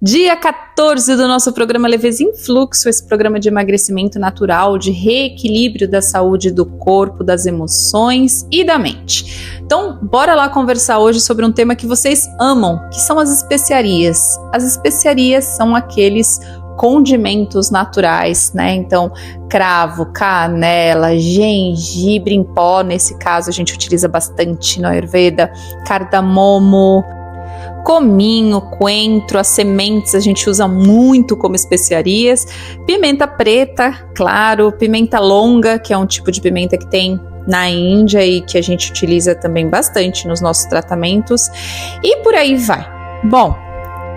Dia 14 do nosso programa Leveza em Fluxo, esse programa de emagrecimento natural, de reequilíbrio da saúde do corpo, das emoções e da mente. Então, bora lá conversar hoje sobre um tema que vocês amam, que são as especiarias. As especiarias são aqueles condimentos naturais, né? Então, cravo, canela, gengibre em pó, nesse caso a gente utiliza bastante no Ayurveda, cardamomo, cominho, coentro, as sementes a gente usa muito como especiarias, pimenta preta, claro, pimenta longa, que é um tipo de pimenta que tem na Índia e que a gente utiliza também bastante nos nossos tratamentos, e por aí vai. Bom,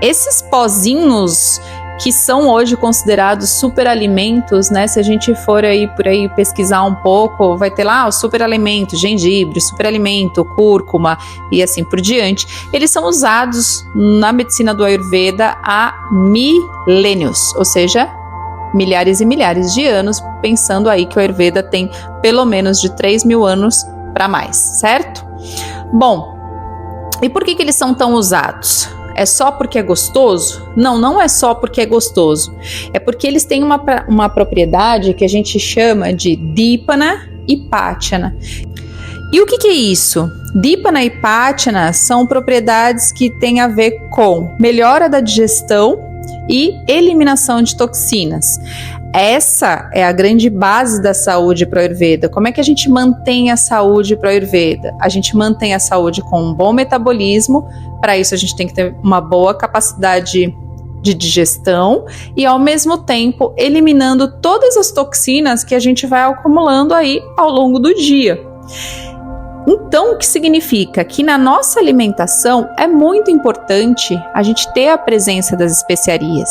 esses pozinhos que são hoje considerados superalimentos, né? Se a gente for aí por aí pesquisar um pouco, vai ter lá o superalimento, gengibre, superalimento, cúrcuma e assim por diante. Eles são usados na medicina do Ayurveda há milênios, ou seja, milhares e milhares de anos, pensando aí que o Ayurveda tem pelo menos de 3.000 anos para mais, certo? Bom, e por que eles são tão usados? É só porque é gostoso? Não, não é só porque é gostoso. É porque eles têm uma propriedade que a gente chama de Dipana e Pachana. E o que é isso? Dipana e Pachana são propriedades que têm a ver com melhora da digestão e eliminação de toxinas. Essa é a grande base da saúde para o Ayurveda. Como é que a gente mantém a saúde para o Ayurveda? A gente mantém a saúde com um bom metabolismo. Para isso a gente tem que ter uma boa capacidade de digestão e ao mesmo tempo eliminando todas as toxinas que a gente vai acumulando aí ao longo do dia. Então, o que significa? Que na nossa alimentação é muito importante a gente ter a presença das especiarias.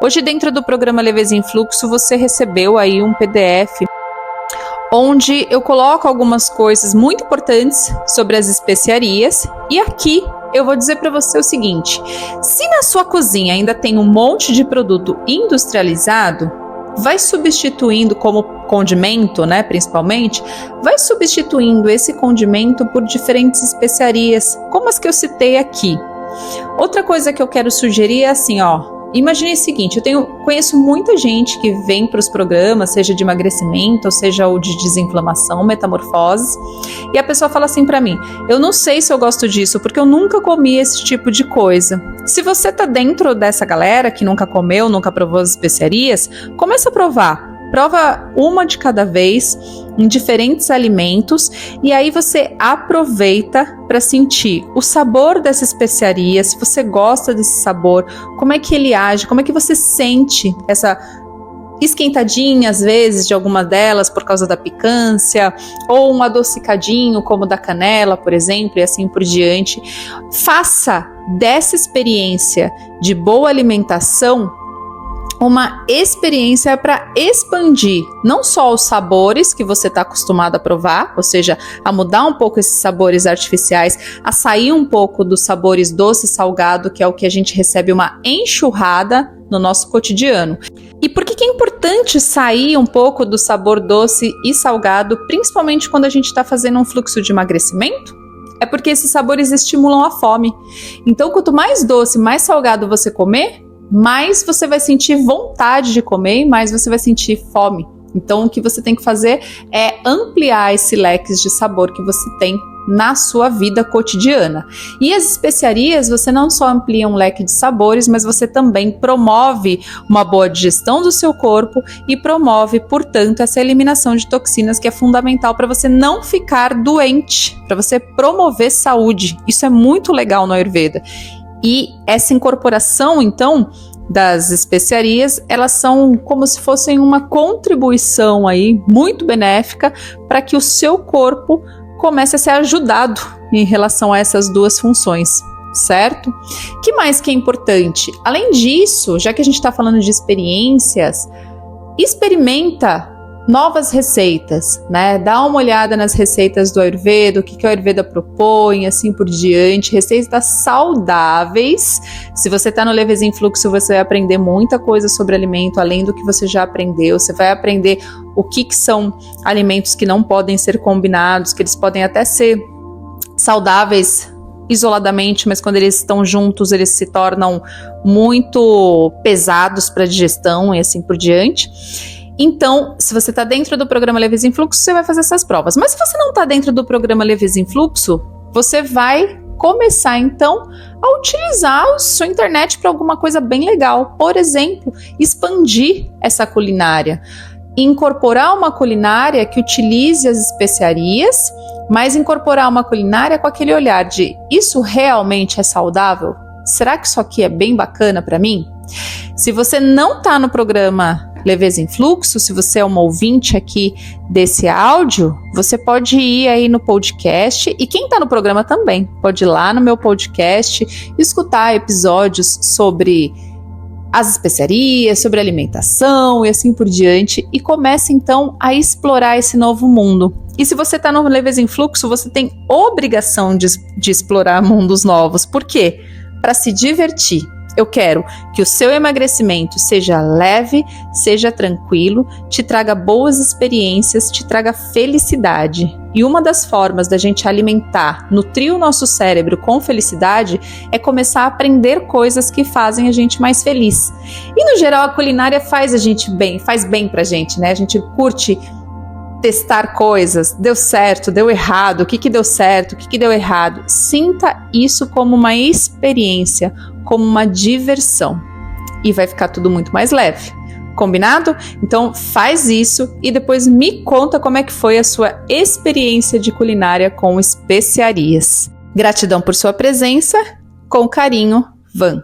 Hoje, dentro do programa Leveza em Fluxo, você recebeu aí um PDF onde eu coloco algumas coisas muito importantes sobre as especiarias e aqui eu vou dizer para você o seguinte: se na sua cozinha ainda tem um monte de produto industrializado, vai substituindo como condimento, né, principalmente, vai substituindo esse condimento por diferentes especiarias, como as que eu citei aqui. Outra coisa que eu quero sugerir é assim, imagine o seguinte, conheço muita gente que vem para os programas, seja de emagrecimento, ou seja o de desinflamação, metamorfose, e a pessoa fala assim para mim: eu não sei se eu gosto disso, porque eu nunca comi esse tipo de coisa. Se você tá dentro dessa galera que nunca comeu, nunca provou as especiarias, começa a provar. Prova uma de cada vez em diferentes alimentos e aí você aproveita para sentir o sabor dessa especiaria, se você gosta desse sabor, como é que ele age, como é que você sente essa esquentadinha às vezes de alguma delas por causa da picância, ou um adocicadinho como da canela, por exemplo, e assim por diante. Faça dessa experiência de boa alimentação uma experiência para expandir não só os sabores que você está acostumado a provar, ou seja, a mudar um pouco esses sabores artificiais, a sair um pouco dos sabores doce e salgado, que é o que a gente recebe uma enxurrada no nosso cotidiano. E por que é importante sair um pouco do sabor doce e salgado, principalmente quando a gente está fazendo um fluxo de emagrecimento? É porque esses sabores estimulam a fome. Então, quanto mais doce, mais salgado você comer, mais você vai sentir vontade de comer e mais você vai sentir fome. Então, o que você tem que fazer é ampliar esse leque de sabor que você tem na sua vida cotidiana. E as especiarias, você não só amplia um leque de sabores, mas você também promove uma boa digestão do seu corpo e promove, portanto, essa eliminação de toxinas que é fundamental para você não ficar doente, para você promover saúde. Isso é muito legal no Ayurveda. E essa incorporação, então, das especiarias, elas são como se fossem uma contribuição aí muito benéfica para que o seu corpo comece a ser ajudado em relação a essas duas funções, certo? Que mais que é importante? Além disso, já que a gente está falando de experiências, experimenta novas receitas, né? Dá uma olhada nas receitas do Ayurveda, o que o Ayurveda propõe, assim por diante, receitas saudáveis. Se você está no Leveza em Fluxo, você vai aprender muita coisa sobre alimento, além do que você já aprendeu. Você vai aprender o que são alimentos que não podem ser combinados, que eles podem até ser saudáveis isoladamente, mas quando eles estão juntos, eles se tornam muito pesados para a digestão e assim por diante. Então, se você está dentro do programa Leveza em Fluxo, você vai fazer essas provas. Mas se você não está dentro do programa Leveza em Fluxo, você vai começar, então, a utilizar a sua internet para alguma coisa bem legal. Por exemplo, expandir essa culinária. Incorporar uma culinária que utilize as especiarias, mas incorporar uma culinária com aquele olhar de: isso realmente é saudável? Será que isso aqui é bem bacana para mim? Se você não está no programa Leveza em Fluxo, se você é uma ouvinte aqui desse áudio, você pode ir aí no podcast, e quem está no programa também pode ir lá no meu podcast, escutar episódios sobre as especiarias, sobre alimentação e assim por diante, e comece então a explorar esse novo mundo. E se você está no Leveza em Fluxo, você tem obrigação de explorar mundos novos. Por quê? Para se divertir. Eu quero que o seu emagrecimento seja leve, seja tranquilo, te traga boas experiências, te traga felicidade. E uma das formas da gente alimentar, nutrir o nosso cérebro com felicidade é começar a aprender coisas que fazem a gente mais feliz. E no geral a culinária faz a gente bem, faz bem pra gente, né? A gente curte testar coisas, deu certo, deu errado, o que deu certo, o que deu errado. Sinta isso como uma experiência, como uma diversão, e vai ficar tudo muito mais leve. Combinado? Então faz isso e depois me conta como é que foi a sua experiência de culinária com especiarias. Gratidão por sua presença. Com carinho, Van.